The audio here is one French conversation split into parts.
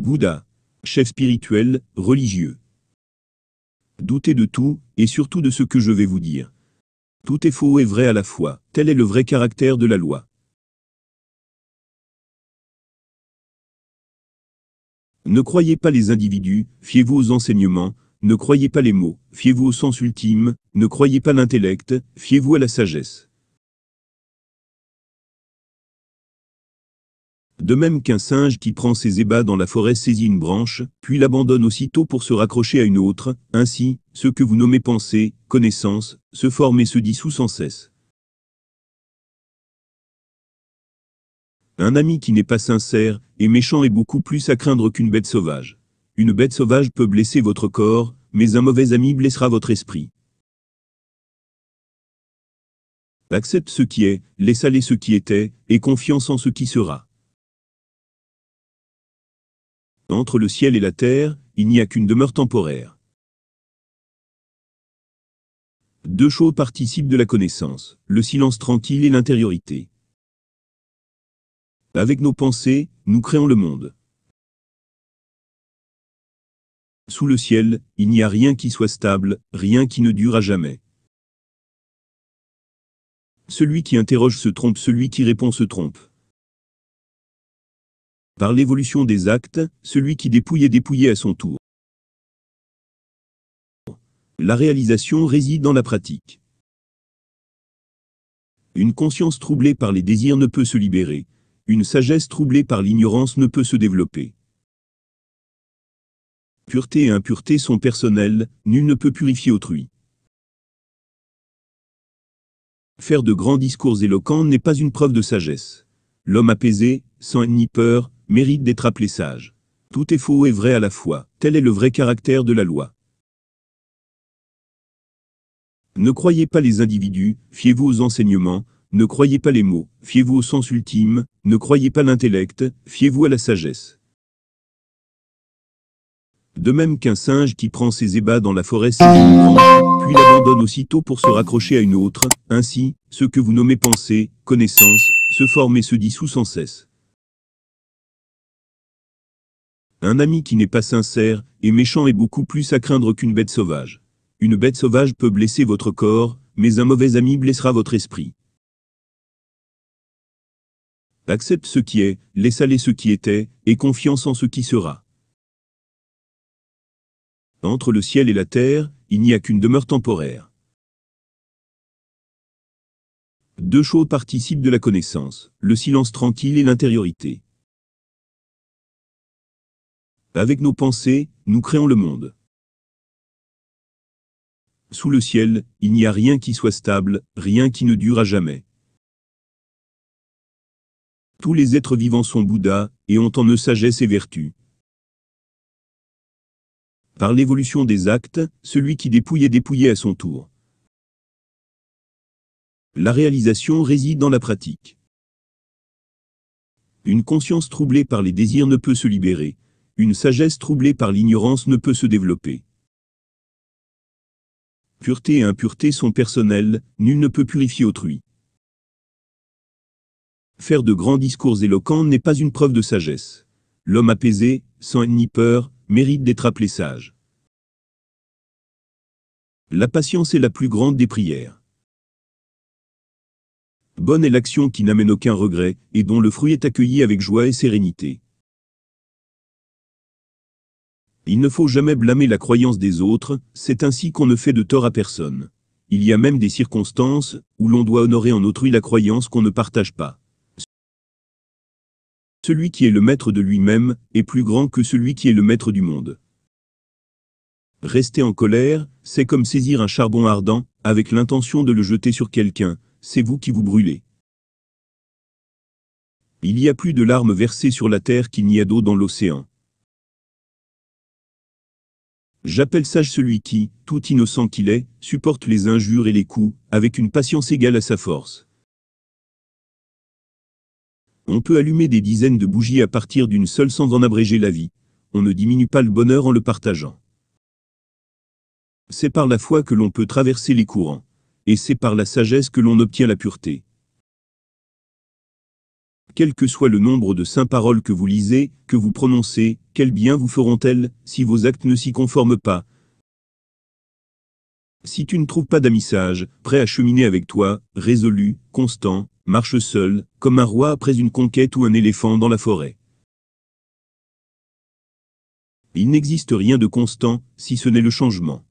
Bouddha, chef spirituel, religieux. Doutez de tout, et surtout de ce que je vais vous dire. Tout est faux et vrai à la fois, tel est le vrai caractère de la loi. Ne croyez pas les individus, fiez-vous aux enseignements, ne croyez pas les mots, fiez-vous au sens ultime, ne croyez pas l'intellect, fiez-vous à la sagesse. De même qu'un singe qui prend ses ébats dans la forêt saisit une branche, puis l'abandonne aussitôt pour se raccrocher à une autre, ainsi, ce que vous nommez pensée, connaissance, se forme et se dissout sans cesse. Un ami qui n'est pas sincère et méchant est beaucoup plus à craindre qu'une bête sauvage. Une bête sauvage peut blesser votre corps, mais un mauvais ami blessera votre esprit. Accepte ce qui est, laisse aller ce qui était, et confiance en ce qui sera. Entre le ciel et la terre, il n'y a qu'une demeure temporaire. Deux choses participent de la connaissance, le silence tranquille et l'intériorité. Avec nos pensées, nous créons le monde. Sous le ciel, il n'y a rien qui soit stable, rien qui ne dure à jamais. Celui qui interroge se trompe, celui qui répond se trompe. Par l'évolution des actes, celui qui dépouille est dépouillé à son tour. La réalisation réside dans la pratique. Une conscience troublée par les désirs ne peut se libérer. Une sagesse troublée par l'ignorance ne peut se développer. Pureté et impureté sont personnelles, nul ne peut purifier autrui. Faire de grands discours éloquents n'est pas une preuve de sagesse. L'homme apaisé, sans haine ni peur, mérite d'être appelé sage. Tout est faux et vrai à la fois, tel est le vrai caractère de la loi. Ne croyez pas les individus, fiez-vous aux enseignements, ne croyez pas les mots, fiez-vous au sens ultime, ne croyez pas l'intellect, fiez-vous à la sagesse. De même qu'un singe qui prend ses ébats dans la forêt saisit une branche, puis l'abandonne aussitôt pour se raccrocher à une autre, ainsi, ce que vous nommez pensée, connaissance, se forme et se dissout sans cesse. Un ami qui n'est pas sincère et méchant est beaucoup plus à craindre qu'une bête sauvage. Une bête sauvage peut blesser votre corps, mais un mauvais ami blessera votre esprit. Accepte ce qui est, laisse aller ce qui était, et confiance en ce qui sera. Entre le ciel et la terre, il n'y a qu'une demeure temporaire. Deux choses participent de la connaissance, le silence tranquille et l'intériorité. Avec nos pensées, nous créons le monde. Sous le ciel, il n'y a rien qui soit stable, rien qui ne dure à jamais. Tous les êtres vivants sont Bouddha, et ont en eux sagesse et vertu. Par l'évolution des actes, celui qui dépouille est dépouillé à son tour. La réalisation réside dans la pratique. Une conscience troublée par les désirs ne peut se libérer. Une sagesse troublée par l'ignorance ne peut se développer. Pureté et impureté sont personnelles, nul ne peut purifier autrui. Faire de grands discours éloquents n'est pas une preuve de sagesse. L'homme apaisé, sans haine ni peur, mérite d'être appelé sage. La patience est la plus grande des prières. Bonne est l'action qui n'amène aucun regret, et dont le fruit est accueilli avec joie et sérénité. Il ne faut jamais blâmer la croyance des autres, c'est ainsi qu'on ne fait de tort à personne. Il y a même des circonstances où l'on doit honorer en autrui la croyance qu'on ne partage pas. Celui qui est le maître de lui-même est plus grand que celui qui est le maître du monde. Rester en colère, c'est comme saisir un charbon ardent, avec l'intention de le jeter sur quelqu'un, c'est vous qui vous brûlez. Il y a plus de larmes versées sur la terre qu'il n'y a d'eau dans l'océan. J'appelle sage celui qui, tout innocent qu'il est, supporte les injures et les coups, avec une patience égale à sa force. On peut allumer des dizaines de bougies à partir d'une seule sans en abréger la vie. On ne diminue pas le bonheur en le partageant. C'est par la foi que l'on peut traverser les courants. Et c'est par la sagesse que l'on obtient la pureté. Quel que soit le nombre de saintes paroles que vous lisez, que vous prononcez, quel bien vous feront-elles, si vos actes ne s'y conforment pas? Si tu ne trouves pas d'amis sages, prêts à cheminer avec toi, résolus, constants, marche seul, comme un roi après une conquête ou un éléphant dans la forêt. Il n'existe rien de constant, si ce n'est le changement.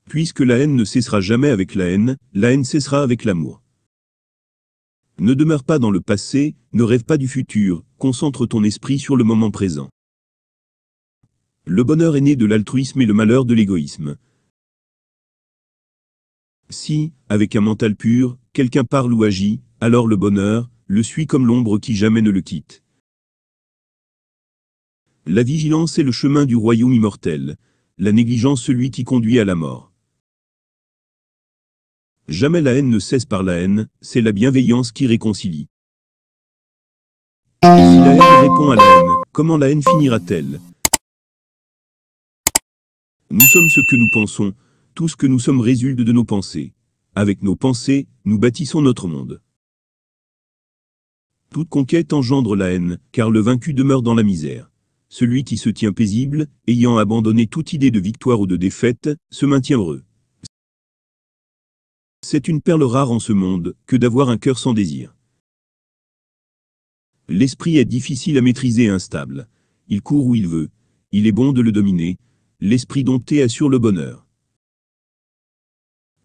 Puisque la haine ne cessera jamais avec la haine cessera avec l'amour. Ne demeure pas dans le passé, ne rêve pas du futur, concentre ton esprit sur le moment présent. Le bonheur est né de l'altruisme et le malheur de l'égoïsme. Si, avec un mental pur, quelqu'un parle ou agit, alors le bonheur le suit comme l'ombre qui jamais ne le quitte. La vigilance est le chemin du royaume immortel, la négligence celui qui conduit à la mort. Jamais la haine ne cesse par la haine, c'est la bienveillance qui réconcilie. Si la haine répond à la haine, comment la haine finira-t-elle? Nous sommes ce que nous pensons, tout ce que nous sommes résulte de nos pensées. Avec nos pensées, nous bâtissons notre monde. Toute conquête engendre la haine, car le vaincu demeure dans la misère. Celui qui se tient paisible, ayant abandonné toute idée de victoire ou de défaite, se maintient heureux. C'est une perle rare en ce monde, que d'avoir un cœur sans désir. L'esprit est difficile à maîtriser et instable. Il court où il veut. Il est bon de le dominer. L'esprit dompté assure le bonheur.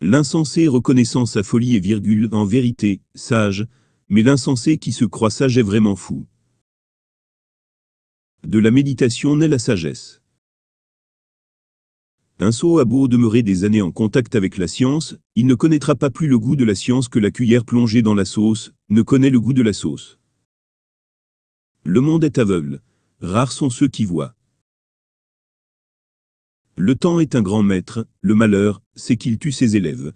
L'insensé reconnaissant sa folie est en vérité, sage, mais l'insensé qui se croit sage est vraiment fou. De la méditation naît la sagesse. Un sot a beau demeurer des années en contact avec la science, il ne connaîtra pas plus le goût de la science que la cuillère plongée dans la sauce ne connaît le goût de la sauce. Le monde est aveugle. Rares sont ceux qui voient. Le temps est un grand maître, le malheur, c'est qu'il tue ses élèves.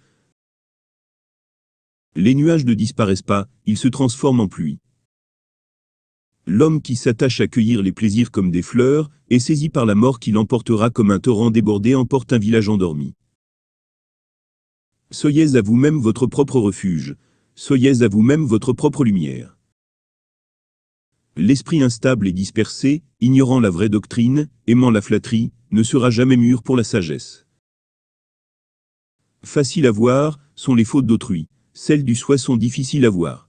Les nuages ne disparaissent pas, ils se transforment en pluie. L'homme qui s'attache à cueillir les plaisirs comme des fleurs, est saisi par la mort qui l'emportera comme un torrent débordé emporte un village endormi. Soyez à vous-même votre propre refuge. Soyez à vous-même votre propre lumière. L'esprit instable et dispersé, ignorant la vraie doctrine, aimant la flatterie, ne sera jamais mûr pour la sagesse. Faciles à voir, sont les fautes d'autrui. Celles du soi sont difficiles à voir.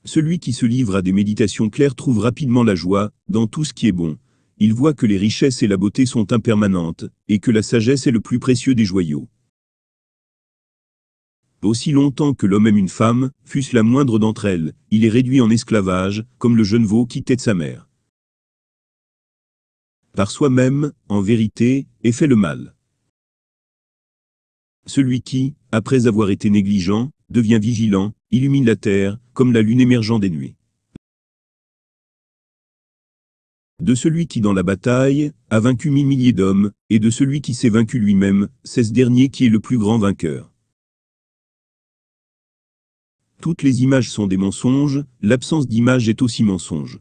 Celui qui se livre à des méditations claires trouve rapidement la joie, dans tout ce qui est bon. Il voit que les richesses et la beauté sont impermanentes, et que la sagesse est le plus précieux des joyaux. Aussi longtemps que l'homme aime une femme, fût-ce la moindre d'entre elles, il est réduit en esclavage, comme le jeune veau qui tette sa mère. Par soi-même, en vérité, est fait le mal. Celui qui, après avoir été négligent, devient vigilant, illumine la terre, comme la lune émergeant des nuées. De celui qui dans la bataille, a vaincu 1000 milliers d'hommes, et de celui qui s'est vaincu lui-même, c'est ce dernier qui est le plus grand vainqueur. Toutes les images sont des mensonges, l'absence d'image est aussi mensonge.